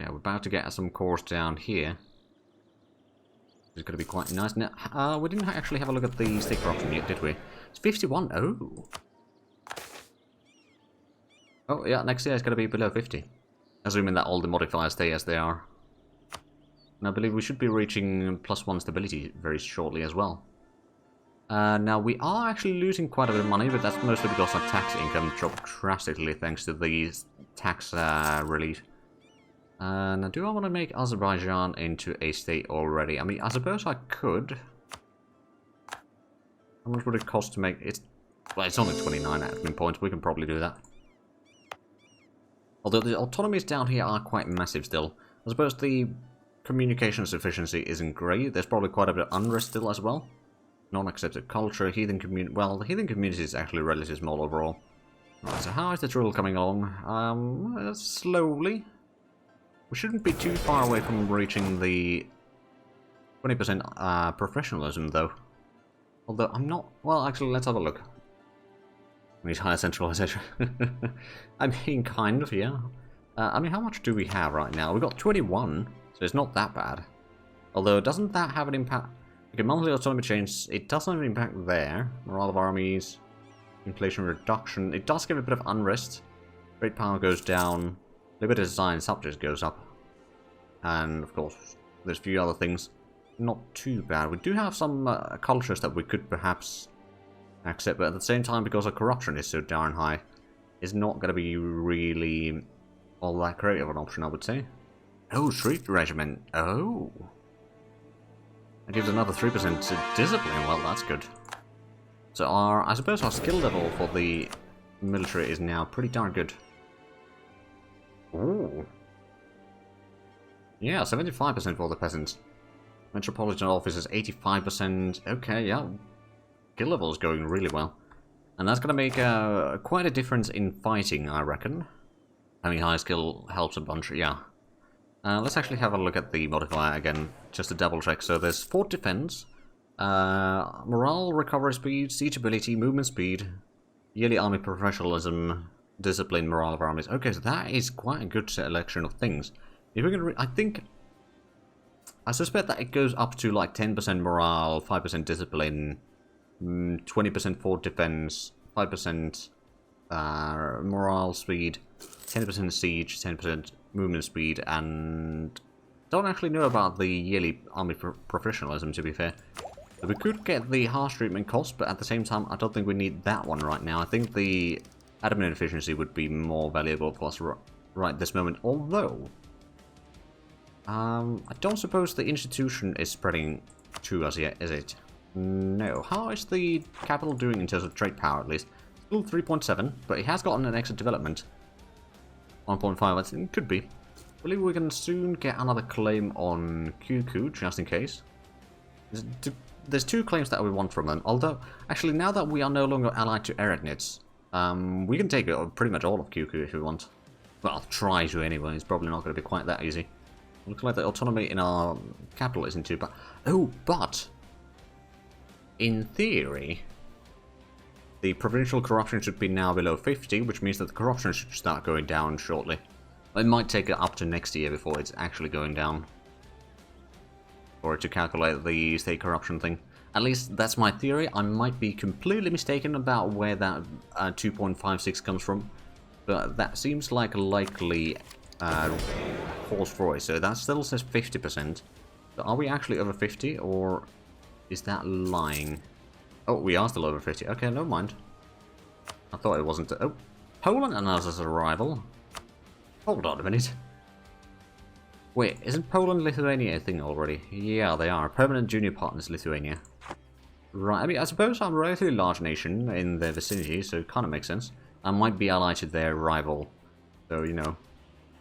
Okay, we're about to get some cores down here. It's going to be quite nice. Now, we didn't actually have a look at the state corruption yet, did we? It's 51. Oh. Oh, yeah, next year it's going to be below 50. Assuming that all the modifiers stay as they are. And I believe we should be reaching +1 stability very shortly as well. Now, we are actually losing quite a bit of money, but that's mostly because our tax income dropped drastically thanks to the tax relief. Now, do I want to make Azerbaijan into a state already? I mean, I suppose I could. How much would it cost to make it? Well, it's only 29 admin points. We can probably do that. Although the autonomies down here are quite massive still. I suppose the communications efficiency isn't great. There's probably quite a bit of unrest still as well. Non-accepted culture, heathen community. Well, the heathen community is actually relatively small overall. Right, so how is the drill coming along? Slowly. We shouldn't be too far away from reaching the 20% professionalism, though. Although I'm not... Well, actually, let's have a look. We need higher centralization. I mean, kind of, yeah. I mean, how much do we have right now? We've got 21, so it's not that bad. Although, doesn't that have an impact... Okay, monthly autonomy change, it doesn't have an impact there. Morale of armies, inflation reduction. It does give a bit of unrest. Great power goes down. Liberty design subjects goes up. And, of course, there's a few other things. Not too bad. We do have some cultures that we could perhaps accept, but at the same time, because our corruption is so darn high, it's not going to be really all that great of an option, I would say. Oh, Street Regiment. Oh. That gives another 3% discipline. Well, that's good. So I suppose our skill level for the military is now pretty darn good. Ooh. Yeah, 75% for the peasants. Metropolitan office is 85%. Okay, yeah. Skill level is going really well. And that's going to make quite a difference in fighting, I reckon. Having high skill helps a bunch, yeah. Let's actually have a look at the modifier again, just to double check. So there's fort defense, morale, recovery speed, siege ability, movement speed, yearly army professionalism, discipline, morale of armies. Okay, so that is quite a good selection of things. If we're gonna, I suspect that it goes up to like 10% morale, 5% discipline, 20% fort defense, 5% morale speed, 10% siege, 10% movement speed, and don't actually know about the yearly army professionalism, to be fair. So we could get the harsh treatment cost, but at the same time, I don't think we need that one right now. I think the admin efficiency would be more valuable for us right this moment, although I don't suppose the institution is spreading to us yet, is it? No. How is the capital doing in terms of trade power, at least? Still 3.7, but it has gotten an extra development. 1.5, I think it could be. I believe we can soon get another claim on QQ, just in case. There's 2 claims that we want from them, although, actually, now that we are no longer allied to Eretnitz, we can take pretty much all of QQ if we want. Well, I'll try to anyway, it's probably not going to be quite that easy. Looks like the autonomy in our capital isn't too bad. Oh, but in theory, the provincial corruption should be now below 50, which means that the corruption should start going down shortly. It might take it up to next year before it's actually going down. For it to calculate the state corruption thing. At least that's my theory. I might be completely mistaken about where that 2.56 comes from. But that seems like a likely horse for it. So that still says 50%. So are we actually over 50, or is that lying? Oh, we are still over 50. Okay, never mind. I thought it wasn't. Oh, Poland announces arrival. Hold on a minute. Wait, isn't Poland Lithuania a thing already? Yeah, they are. Permanent junior partners Lithuania. Right, I mean, I suppose I'm a relatively large nation in their vicinity, so it kind of makes sense. I might be allied to their rival. So, you know,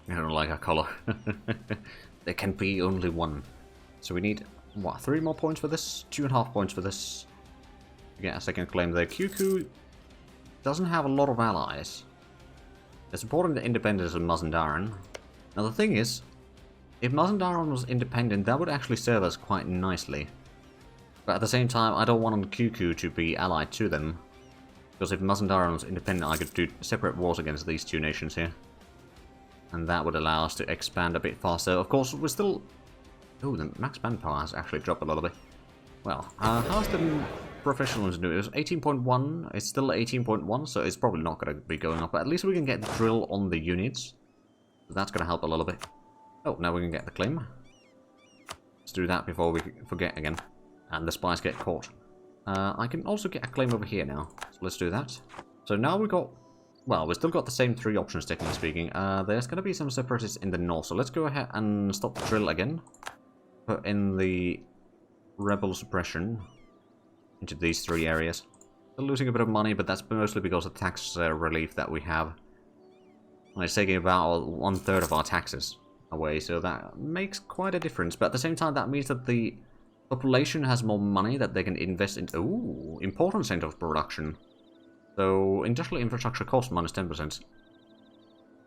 I don't like our color. There can be only one. So we need, what, 3 more points for this? 2.5 points for this. To get a second claim there. QQ doesn't have a lot of allies. They're supporting the independence of Mazandaran. Now the thing is, if Mazandaran was independent, that would actually serve us quite nicely. But at the same time, I don't want QQ to be allied to them. Because if Mazandaran was independent, I could do separate wars against these 2 nations here. And that would allow us to expand a bit faster. Of course, we're still... Oh, the max manpower has actually dropped a little bit. Well, how's the professionalism doing? It was 18.1, it's still 18.1, so it's probably not going to be going up. But at least we can get the drill on the units. So that's going to help a little bit. Oh, now we can get the claim. Let's do that before we forget again. And the spies get caught. I can also get a claim over here now. So let's do that. So now we got... Well, we've still got the same 3 options, technically speaking. There's going to be some separatists in the north, so let's go ahead and stop the drill again. Put in the rebel suppression into these 3 areas. Still losing a bit of money, but that's mostly because of tax relief that we have. And it's taking about 1/3 of our taxes away, so that makes quite a difference. But at the same time, that means that the population has more money that they can invest in. Ooh, important center of production. So, industrial infrastructure cost minus 10%.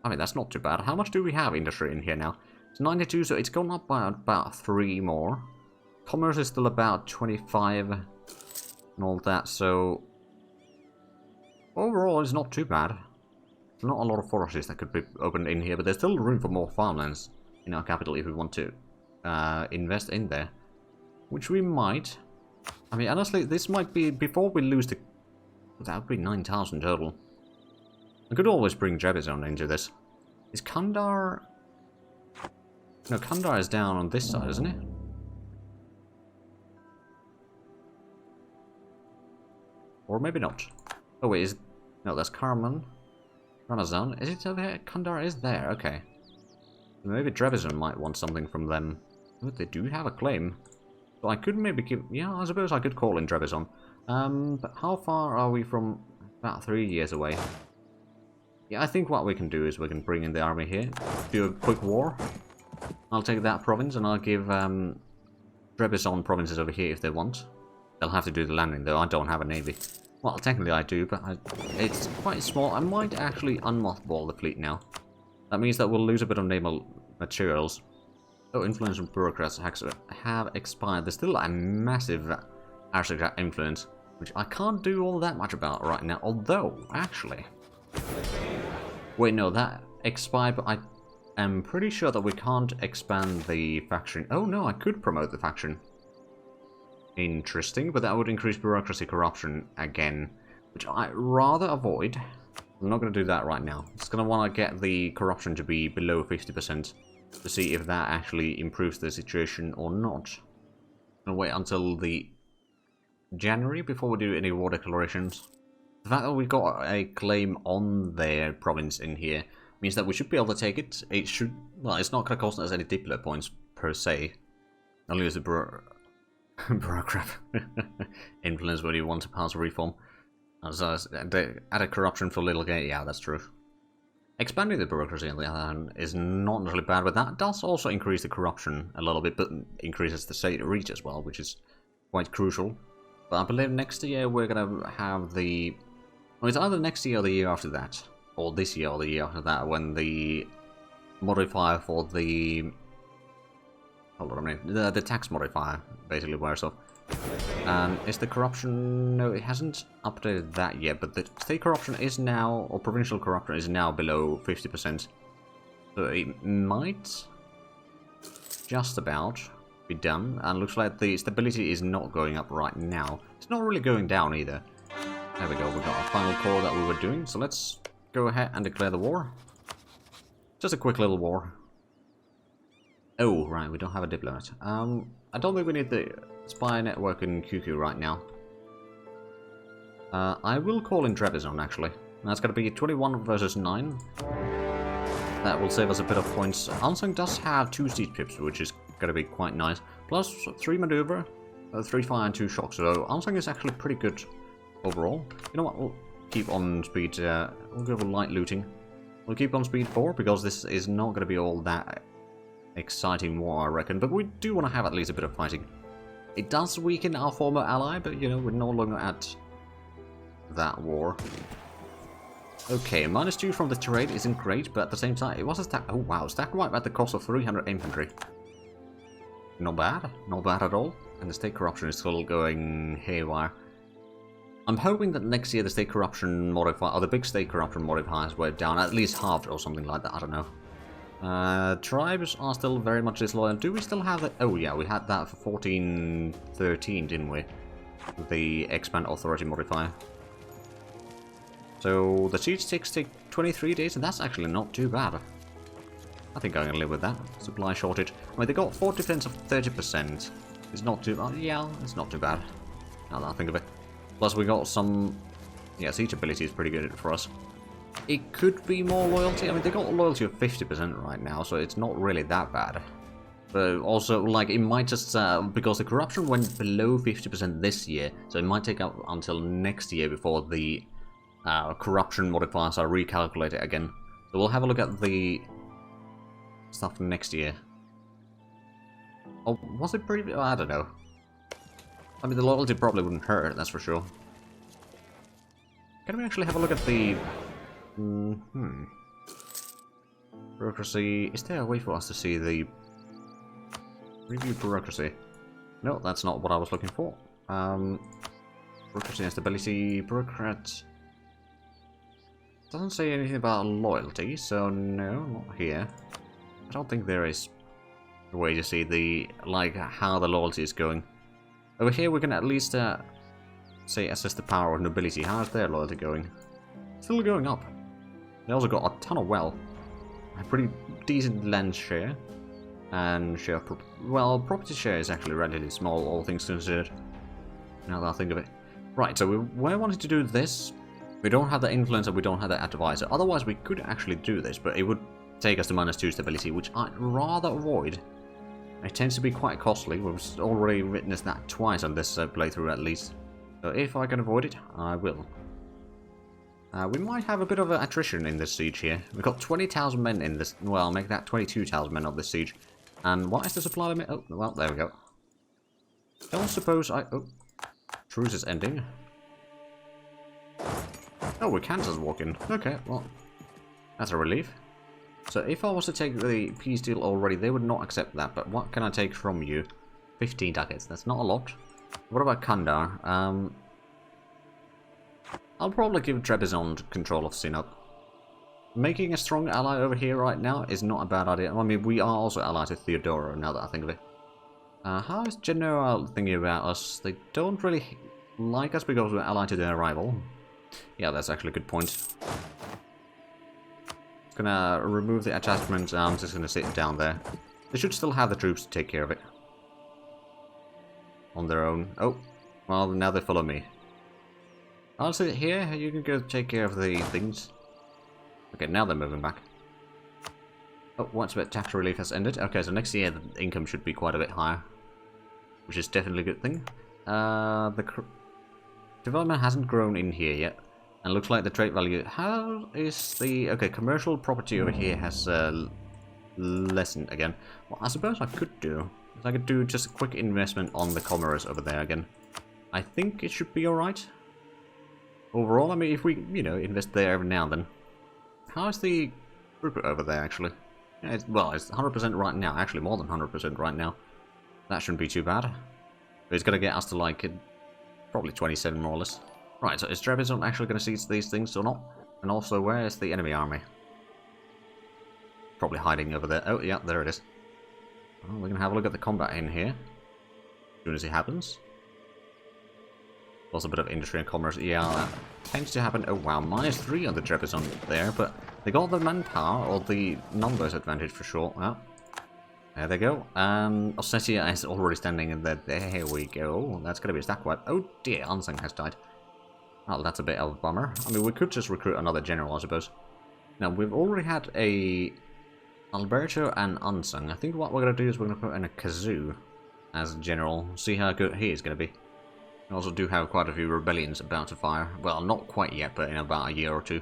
I mean, that's not too bad. How much do we have industry in here now? It's 92, so it's gone up by about 3 more. Commerce is still about 25 and all that, so... Overall, it's not too bad. There's not a lot of forests that could be opened in here, but there's still room for more farmlands in our capital if we want to invest in there. Which we might. I mean, honestly, this might be... Before we lose the... That would be 9,000 total. I could always bring Trebizond into this. Is Kandar... No, Kandar is down on this side, isn't it? Or maybe not. Oh wait, is... No, that's Karman. Ramazan. Is it over here? Kandar is there, okay. Maybe Trebizond might want something from them. But they do have a claim. So I could maybe give... Yeah, I suppose I could call in Trebizond. But how far are we from... About 3 years away. Yeah, I think what we can do is we can bring in the army here. Do a quick war. I'll take that province and I'll give Trebizond provinces over here if they want. They'll have to do the landing though, I don't have a navy. Well, technically I do, but it's quite small. I might actually unmothball the fleet now. That means that we'll lose a bit of naval materials. Oh, influence from bureaucrats have expired. There's still a massive aristocrat influence, which I can't do all that much about right now. Although, actually... Wait, no, that expired, but I am pretty sure that we can't expand the faction. Oh no, I could promote the faction. Interesting, but that would increase bureaucracy corruption again, which I'd rather avoid. I'm not going to do that right now. Just going to want to get the corruption to be below 50% to see if that actually improves the situation or not. I'm going to wait until the January before we do any war declarations. The fact that we got a claim on their province in here means that we should be able to take it. It should... Well, it's not going to cost us any diplomat points per se. Only as a bureaucrat influence when you want to pass a reform. As added corruption for little gain. Yeah, that's true. Expanding the bureaucracy on the other hand is not really bad, but that does also increase the corruption a little bit, but increases the state reach as well, which is quite crucial. But I believe next year we're going to have the... Well, it's either next year or the year after that. Or this year or the year after that, when the modifier for the... Hold on a minute. The tax modifier basically wears off. Is the corruption... No, it hasn't updated that yet, but the state corruption is now... Or provincial corruption is now below 50%. So it might... just about... be done, and looks like the stability is not going up right now. It's not really going down either. There we go, we got our final core that we were doing, so let's go ahead and declare the war. Just a quick little war. Oh, right, we don't have a diplomat. I don't think we need the spy network in QQ right now. I will call in Trebizond, actually. That's going to be 21 versus 9. That will save us a bit of points. Ansung does have 2 siege pips, which is going to be quite nice. Plus 3 maneuver, 3 fire and 2 shock. So Ansung is actually pretty good overall. You know what, we'll keep on speed, we'll go for light looting. We'll keep on speed 4 because this is not going to be all that exciting war, I reckon. But we do want to have at least a bit of fighting. It does weaken our former ally, but you know, we're no longer at that war. Okay, -2 from the trade isn't great, but at the same time, it was a stack. Oh wow, stack wipe at the cost of 300 infantry. Not bad, not bad at all. And the state corruption is still going haywire. I'm hoping that next year the state corruption modifier, or the big state corruption modifiers were down at least halved or something like that, I don't know. Tribes are still very much disloyal. Do we still have it? Oh yeah, we had that for 1413, didn't we? The expand authority modifier. So the siege takes 23 days, and that's actually not too bad. I think I can live with that. Supply shortage. I mean, they got fort defense of 30%. It's not too bad. Yeah, it's not too bad. Now that I think of it. Plus we got some... Yeah, siege ability is pretty good for us. It could be more loyalty. I mean, they got a loyalty of 50% right now, so it's not really that bad. But also, like, it might just... because the corruption went below 50% this year, so it might take up until next year before the corruption modifiers are recalculated again. So we'll have a look at the stuff next year. Oh, was it pretty... I don't know. I mean, the loyalty probably wouldn't hurt, that's for sure. Can we actually have a look at the... Bureaucracy... Is there a way for us to see the... Review bureaucracy? No, that's not what I was looking for. Bureaucracy and stability... Bureaucrat... Doesn't say anything about loyalty, so no, not here. I don't think there is a way to see the... like, how the loyalty is going. Over here we can at least, say, assess the power of nobility. How is their loyalty going? Still going up. They also got a ton of wealth. A pretty decent land share. And share of... well, property share is actually relatively small, all things considered. Now that I think of it. Right, so we wanted to do this. We don't have the influence and we don't have the advisor. Otherwise we could actually do this, but it would take us to -2 stability, which I'd rather avoid. It tends to be quite costly. We've already witnessed that twice on this playthrough at least. So if I can avoid it, I will. We might have a bit of an attrition in this siege here. We've got 20,000 men in this... well, make that 22,000 men of this siege. And what is the supply limit? Oh, well, there we go. Don't suppose I... oh. Truce is ending. Oh, we can just walk in. Okay, well, that's a relief. So if I was to take the peace deal already, they would not accept that. But what can I take from you? 15 ducats. That's not a lot. What about Kandar? I'll probably give Trebizond control of Sinop. Making a strong ally over here right now is not a bad idea. I mean, we are also allied to Theodoro, now that I think of it. How is Genoa thinking about us? They don't really like us because we're allied to their rival. Yeah, that's actually a good point. Gonna remove the attachment. I'm just gonna sit down there. They should still have the troops to take care of it. On their own. Oh, well, now they follow me. I'll sit here. You can go take care of the things. Okay, now they're moving back. Oh, once a bit tax relief has ended. Okay, so next year the income should be quite a bit higher, which is definitely a good thing. The development hasn't grown in here yet, and looks like the trade value. How is the... okay, commercial property over here has lessened again. What I suppose I could do is I could do just a quick investment on the commerce over there again. I think it should be alright. Overall, I mean, if we, you know, invest there every now and then. How is the throughput over there, actually? Yeah, well, it's 100% right now. Actually, more than 100% right now. That shouldn't be too bad. But it's going to get us to, like, probably 27 more or less. Right, so is Trebizond actually going to seize these things or not? And also, where is the enemy army? Probably hiding over there. Oh, yeah, there it is. Well, we can have a look at the combat in here. As soon as it happens. Also a bit of industry and commerce. Yeah, that tends to happen. Oh wow, -3 on the Trebizond there, but they got the manpower or the numbers advantage for sure. Well, there they go. Ossetia is already standing in there. There we go. That's gonna be a stack wipe. Oh dear, Ansang has died. Well, that's a bit of a bummer. I mean, we could just recruit another general, I suppose. Now, we've already had a Alberto and Ansang. I think what we're gonna do is we're gonna put in a Kazoo as a general. See how good he is gonna be. We also do have quite a few rebellions about to fire. Well, not quite yet, but in about a year or two.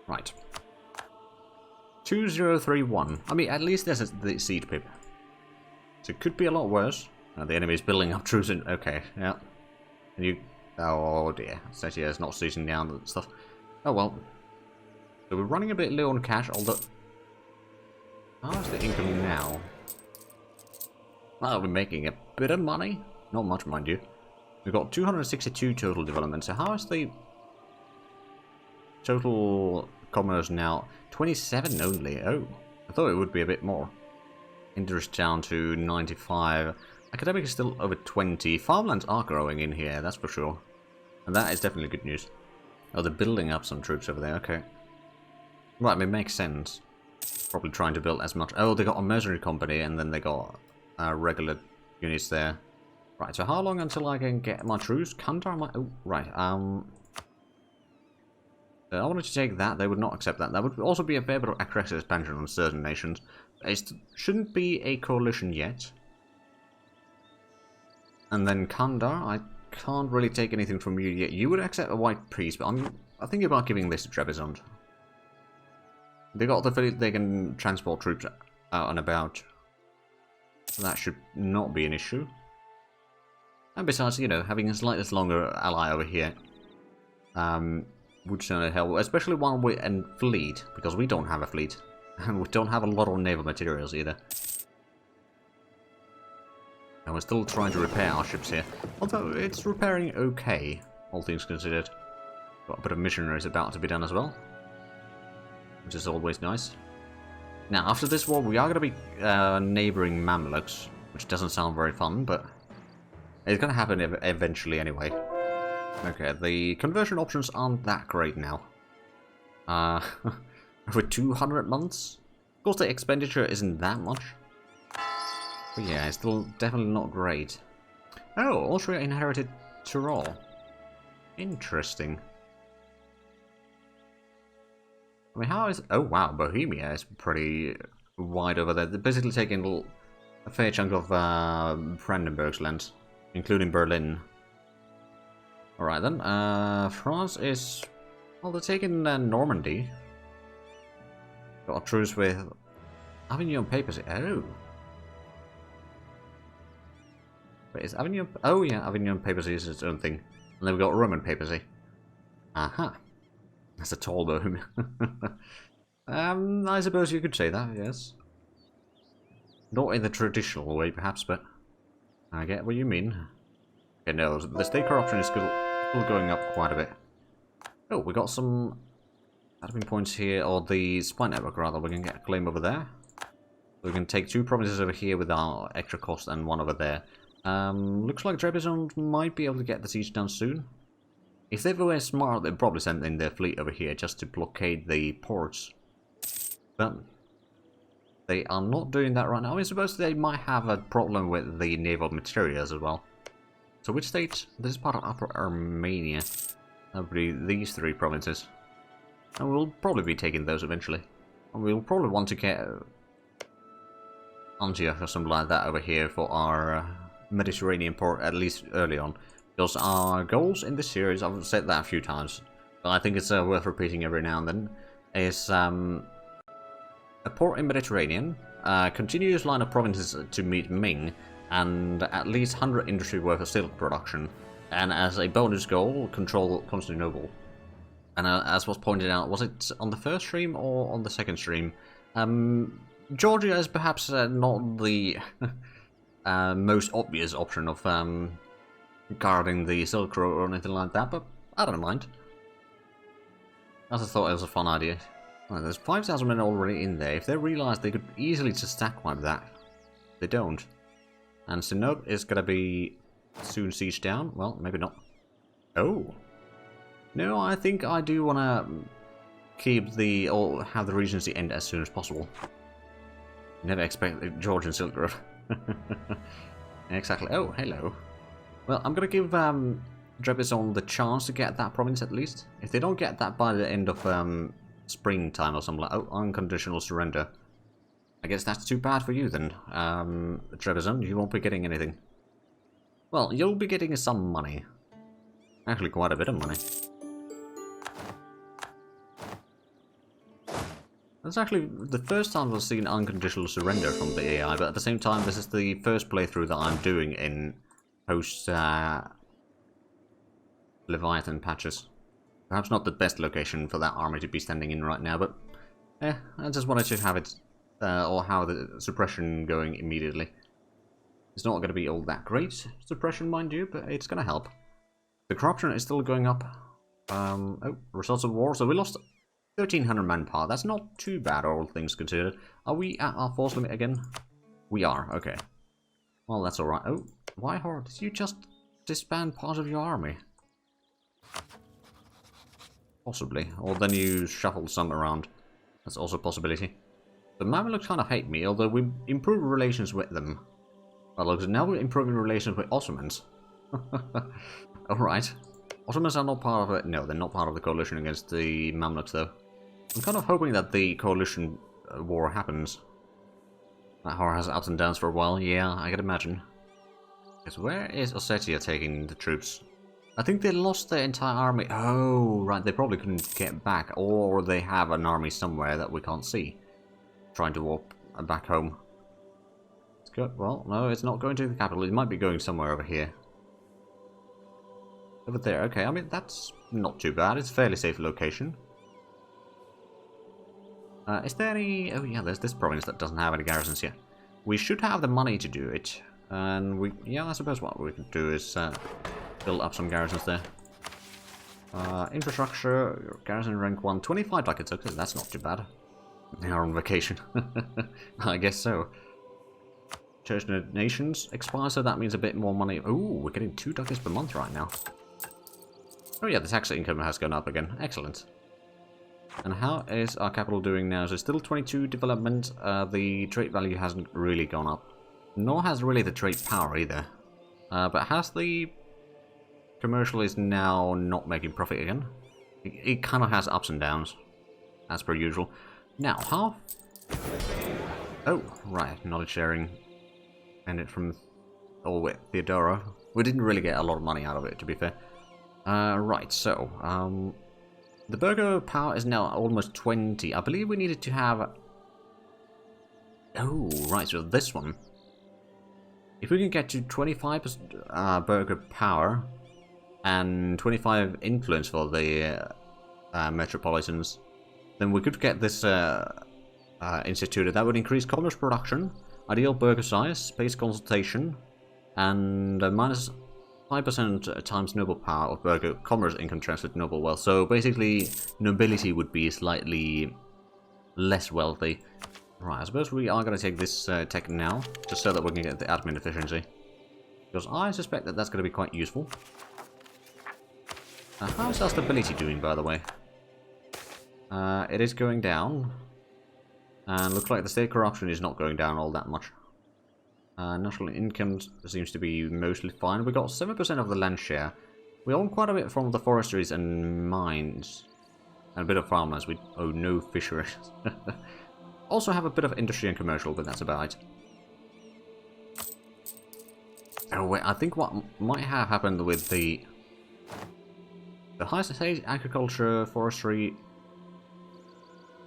Right. 2031. I mean, at least there's the siege pip. So it could be a lot worse. The enemy is building up troops in... okay, yeah. And you... oh dear. Setia is not seizing down and stuff. Oh well. So we're running a bit low on cash, although... how is the income now? Well, we're making a bit of money. Not much, mind you. We've got 262 total development. So how is the total commerce now? 27 only. Oh, I thought it would be a bit more. Interest down to 95. Academic is still over 20. Farmlands are growing in here, that's for sure. And that is definitely good news. Oh, they're building up some troops over there, okay. Right, I mean, it makes sense. Probably trying to build as much. Oh, they got a mercenary company and then they got regular units there. Right, so how long until I can get my truce? Kandar, oh, right. I wanted to take that. They would not accept that. That would also be a fair bit of aggressive expansion on certain nations. It shouldn't be a coalition yet. And then Kandar, I can't really take anything from you yet. You would accept a white peace, but I'm thinking about giving this to Trebizond. They got the feeling they can transport troops out and about. So that should not be an issue. And besides, you know, having a slightly longer ally over here would certainly help, especially one with a fleet, because we don't have a fleet. And we don't have a lot of naval materials either. And we're still trying to repair our ships here. Although it's repairing okay, all things considered. Got a bit of missionaries about to be done as well. Which is always nice. Now, after this war, we are going to be neighbouring Mamluks. Which doesn't sound very fun, but it's going to happen eventually anyway. Okay, the conversion options aren't that great now. For 200 months? Of course, the expenditure isn't that much. But yeah, it's still definitely not great. Oh, Austria inherited Tyrol. Interesting. I mean, how is... Oh, wow, Bohemia is pretty wide over there. They're basically taking a fair chunk of Brandenburg's land, including Berlin. Alright then, France is... Well, they're taking Normandy. Got a truce with Avignon Papacy. Oh. Wait, is Avignon... Oh yeah, Avignon Papacy is its own thing. And then we've got Roman Papacy. Aha. That's a tall Bohemia. I suppose you could say that, yes. Not in the traditional way, perhaps, but I get what you mean. Okay, no, the state corruption is still going up quite a bit. Oh, we got some admin points here, or the spy network rather. We can get a claim over there. We can take 2 provinces over here with our extra cost and 1 over there. Looks like Trebizond might be able to get the siege done soon. If they were smart, they'd probably send in their fleet over here just to blockade the ports. But they are not doing that right now. I suppose they might have a problem with the naval materials as well. So which states? This is part of Upper Armenia. That would be these 3 provinces. And we'll probably be taking those eventually. And we'll probably want to get Antioch or something like that over here for our Mediterranean port, at least early on. Because our goals in this series, I've said that a few times, but I think it's worth repeating every now and then, is a port in Mediterranean, continuous line of provinces to meet Ming, and at least 100 industry worth of silk production. And as a bonus goal, control Constantinople. And as was pointed out, was it on the first stream or on the second stream? Georgia is perhaps not the most obvious option of guarding the Silk Road or anything like that, but I don't mind. I just thought it was a fun idea. Well, there's 5,000 men already in there. If they realised they could easily just stack wipe that, they don't. And Sinope is going to be soon sieged down. Well, maybe not. Oh. No, I think I do want to keep the, or have the Regency end as soon as possible. Never expect the Georgian Silk Road. Exactly. Oh, hello. Well, I'm going to give Trebizond the chance to get that province at least. If they don't get that by the end of springtime or something like that, oh, unconditional surrender. I guess that's too bad for you then, Trebizond. You won't be getting anything. Well, you'll be getting some money. Actually, quite a bit of money. That's actually the first time I've seen unconditional surrender from the AI, but at the same time, this is the first playthrough that I'm doing in post Leviathan patches. Perhaps not the best location for that army to be standing in right now, but I just wanted to have it, or have the suppression going immediately. It's not going to be all that great suppression, mind you, but it's going to help. The corruption is still going up. Oh, results of war. So we lost 1,300 manpower. That's not too bad, all things considered. Are we at our force limit again? We are, okay. Well, that's alright. Oh, why, Hor? Did you just disband part of your army? Possibly. Or then you shuffled some around. That's also a possibility. The Mamelukes kind of hate me, although we improved relations with them. Well, look, now we're improving relations with Ottomans. Alright. Ottomans are not part of it. No, they're not part of the coalition against the Mamluks, though. I'm kind of hoping that the coalition war happens. That horror has ups and downs for a while. Yeah, I can imagine. Because where is Ossetia taking the troops? I think they lost their entire army. Oh, right. They probably couldn't get back. Or they have an army somewhere that we can't see. Trying to warp back home. Let's go. Well, no, it's not going to the capital. It might be going somewhere over here. Over there. Okay, I mean, that's not too bad. It's a fairly safe location. Is there any... Oh, yeah, there's this province that doesn't have any garrisons yet. We should have the money to do it. And we... Yeah, I suppose what we can do is build up some garrisons there. Infrastructure, garrison rank 1. 25 ducats, okay, that's not too bad. They are on vacation. I guess so. Church Nations expire, so that means a bit more money. Oh, we're getting 2 ducats per month right now. Oh yeah, the tax income has gone up again. Excellent. And how is our capital doing now? So still 22 development. The trade value hasn't really gone up. Nor has really the trade power either. But has the commercial is now not making profit again? It kind of has ups and downs, as per usual. Now, how... Oh, right, knowledge sharing. And it from... Oh, wait, Theodora. We didn't really get a lot of money out of it, to be fair. Right, so, the burger power is now almost 20. I believe we needed to have... Oh, right, so this one. If we can get to 25% burger power and 25 influence for the metropolitans, then we could get this instituted. That would increase commerce production, ideal burger size, space consultation, and minus 5% times noble power of burger commerce income transfer to noble wealth. So basically, nobility would be slightly less wealthy. Right, I suppose we are going to take this tech now, just so that we can get the admin efficiency. Because I suspect that that's going to be quite useful. How's our stability doing, by the way? It is going down. And looks like the state corruption is not going down all that much. National income seems to be mostly fine. We got 7% of the land share. We own quite a bit from the forestries and mines. And a bit of farmlands. We own no fisheries. Also have a bit of industry and commercial, but that's about it. Oh wait, I think what might have happened with the high state agriculture, forestry,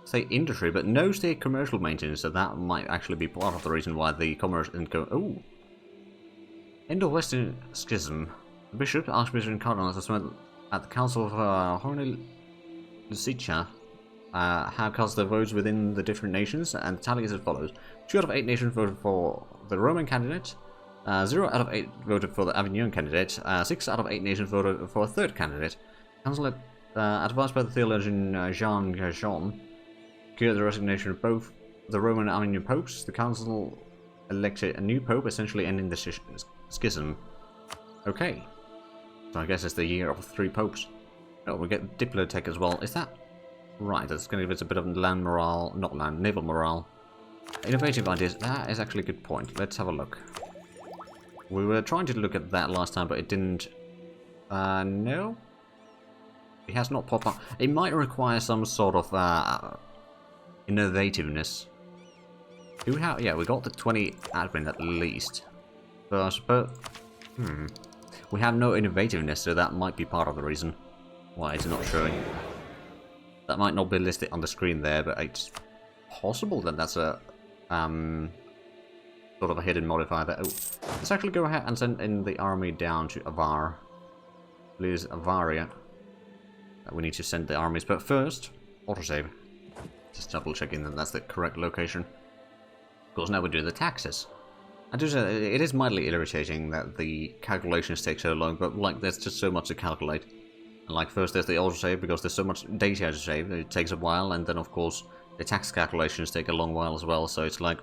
say industry, but no state commercial maintenance, so that might actually be part of the reason why the commerce didn't go. Oh, Indo-Western Schism. The bishop, archbishop, and cardinals at the council of Horny-Lucica have cast their votes within the different nations, and the tally is as follows: 2 out of 8 nations voted for the Roman candidate. 0 out of 8 voted for the Avignon candidate. 6 out of 8 nations voted for a third candidate. Council, advised by the theologian Jean Gajon, secured the resignation of both the Roman and Avignon popes. The council elected a new pope, essentially ending the schism. Okay. So I guess it's the year of 3 popes. Oh, we get Diplotech as well. Is that... Right, that's going to give us a bit of land morale. Not land, naval morale. Innovative ideas. That is actually a good point. Let's have a look. We were trying to look at that last time, but it didn't... no? It has not popped up. It might require some sort of innovativeness. Do we have... Yeah, we got the 20 admin at least. So I suppose... We have no innovativeness, so that might be part of the reason why it's not showing. That might not be listed on the screen there, but it's possible that that's a... sort of a hidden modifier there. Oh, let's actually go ahead and send in the army down to Avar. Please, Avaria. We need to send the armies, but first, autosave. Just double checking that that's the correct location. Of course, now we do the taxes. I do say it is mildly irritating that the calculations take so long, but like there's just so much to calculate. Like, first there's the autosave, because there's so much data to save, it takes a while, and then of course the tax calculations take a long while as well, so it's like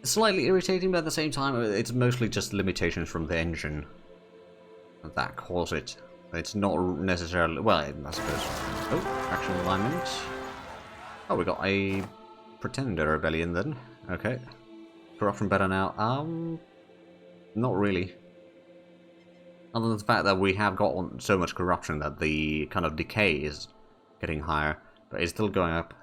slightly irritating, but at the same time it's mostly just limitations from the engine that cause it. It's not necessarily, well, I suppose. Oh, action alignment. Oh, we got a pretender rebellion then. Okay. Corruption better now. Not really. Other than the fact that we have got so much corruption that the kind of decay is getting higher, but it's still going up.